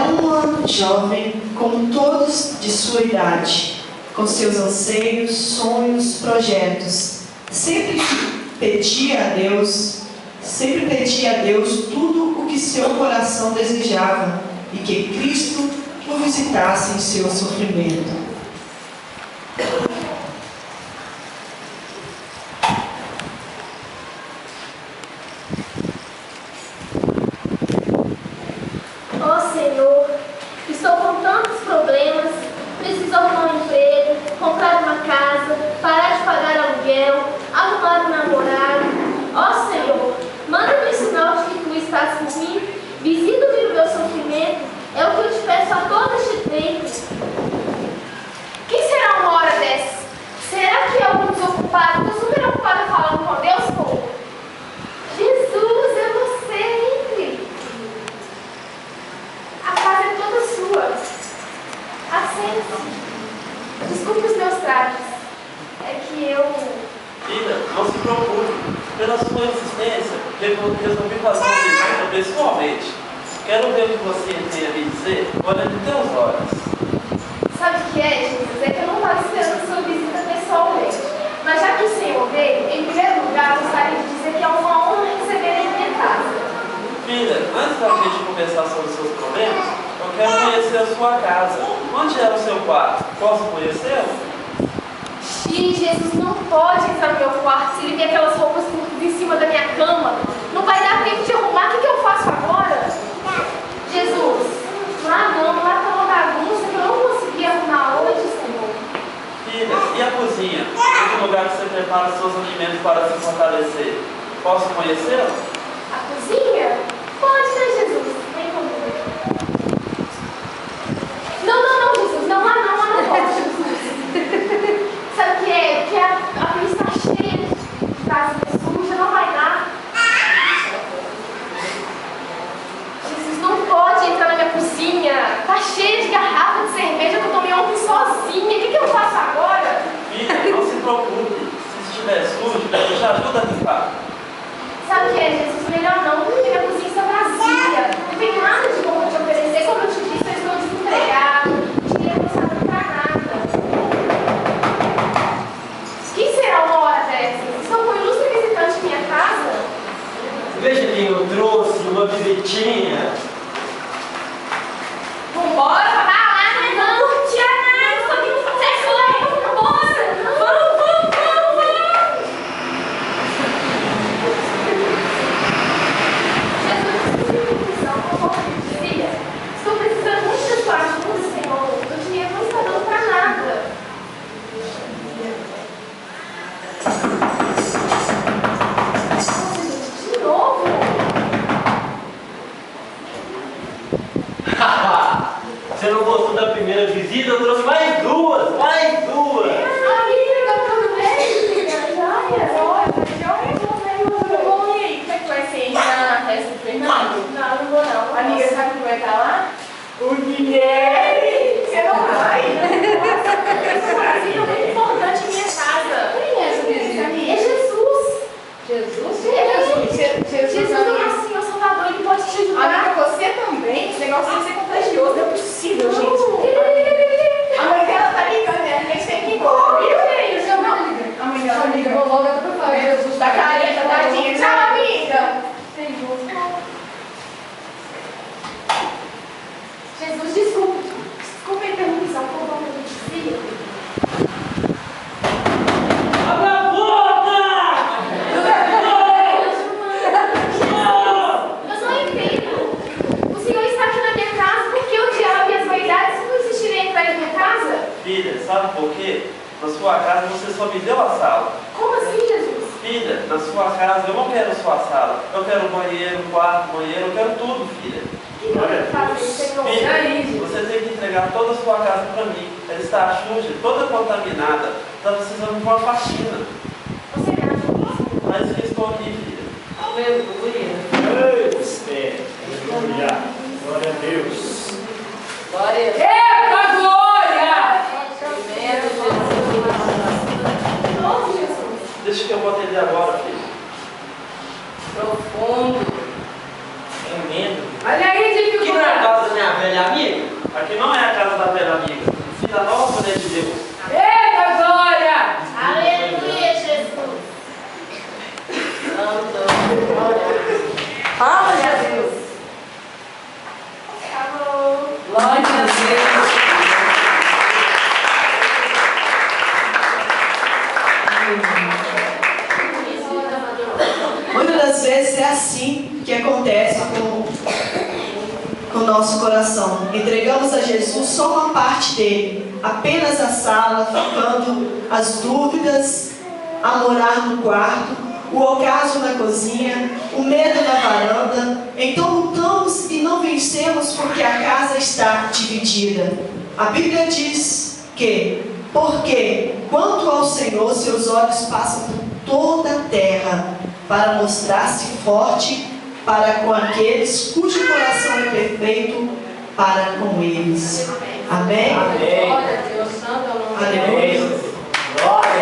um ano jovem, como todos de sua idade, com seus anseios, sonhos, projetos. Sempre pedia a Deus tudo o que seu coração desejava e que Cristo o visitasse em seu sofrimento. Desculpe os meus trajes. É que eu... Filha, não se preocupe. Pela sua insistência, resolvi fazer uma visita pessoalmente. Quero ver o que você tem a me dizer olhando em teus olhos. Sabe o que é, Jesus? É que eu não estava esperando sua visita pessoalmente. Mas já que o Senhor veio, em primeiro lugar, eu gostaria de dizer que é uma honra receber em minha casa. Filha, antes da gente conversar sobre os seus problemas, eu quero conhecer a sua casa. Onde era o seu quarto? Posso conhecê-lo? Jesus não pode entrar no meu quarto se ele tem aquelas roupas curtas em cima da minha cama. Não vai dar tempo de arrumar. O que eu faço agora? Jesus, lá tá uma bagunça que eu não consegui arrumar hoje, Senhor. Filha, e a cozinha? O lugar que você prepara seus alimentos para se fortalecer. Posso conhecê-lo? A cozinha? Pode, né, Jesus? Vem comigo. Não, Jesus. Não pode, Jesus. Sabe o que é? Porque a pia está cheia de vasilha suja, não vai dar. Jesus, não pode entrar na minha cozinha. Está cheia de garrafa de cerveja que eu tomei ontem sozinha. O que eu faço agora? Filha, não se preocupe. Se estiver sujo, eu te ajudo a limpar. Sabe o que é, Jesus? Melhor não, porque minha cozinha está vazia. Não tem nada de bom para te oferecer. Como eu te disse, eu estou desempregada. Não tinha pensado para nada. Quem será uma hora dessa? Estou com um ilustre visitante em minha casa? Veja quem eu trouxe, uma visitinha. Vambora, vai lá, né? Não curtir nada. Estou aqui no sexo leve. Vambora. Vamos. Filha, estou precisando muito da sua ajuda, Senhor. O dinheiro não está dando para nada. De novo? Você não gostou da primeira visita? Eu trouxe mais duas. Amiga, tudo bem? Joia. Tudo bom? E aí, como é que vai ser? Na festa do Fernando? Não vou não. Amiga, sabe quem vai estar lá? O Guilherme! Você não vai? Essa visita é muito importante em minha casa. Quem é essa visita? É Jesus. Jesus? Jesus é o nosso Senhor Salvador, ele pode te ajudar. Amiga, você também? Esse negócio vai ser contagioso, não é possível, gente. A mãe dela tá ligando, né? A gente tem que ir embora, viu? A mãe dela tá ligando. Vou logo pra falar. Jesus Tá careta, tadinha. Tchau, amiga. Jesus, desculpa a interrupção, por favor, me dizia. Abra a porta! Eu não entendo. O Senhor está aqui na minha casa, por que o diabo e as vaidades não insistirem em entrar em minha casa? Filha, sabe por quê? Na sua casa você só me deu a sala. Como assim, Jesus? Filha, na sua casa eu não quero sua sala. Eu quero banheiro, quarto, banheiro, eu quero tudo, filha. O que eu tenho que fazer, Senhor? Filha, você tem que entregar toda a sua casa para mim. Ela está suja, toda contaminada. Está precisando de uma faxina. Você me ajuda? Mas que estou aqui, filha. Aleluia. Ei, você. Aleluia. Glória a Deus. Glória a Deus. Eita, glória! Nossa, Jesus. Deixa que eu vou atender agora, filha. Profundo. Tremendo. Olha aí, Que não é a casa da minha velha amiga? Muitas das vezes é assim que acontece com o nosso coração. Entregamos a Jesus só uma parte dele, apenas a sala, ficando as dúvidas, a morar no quarto, o ocaso na cozinha, o medo na varanda. Então lutamos e não vencemos porque a casa está dividida. A Bíblia diz que, porque quanto ao Senhor, seus olhos passam por toda a terra para mostrar-se forte para com aqueles cujo coração é perfeito para com eles. Amém? Glória a Deus, santo é o nome de Deus. Aleluia. Glória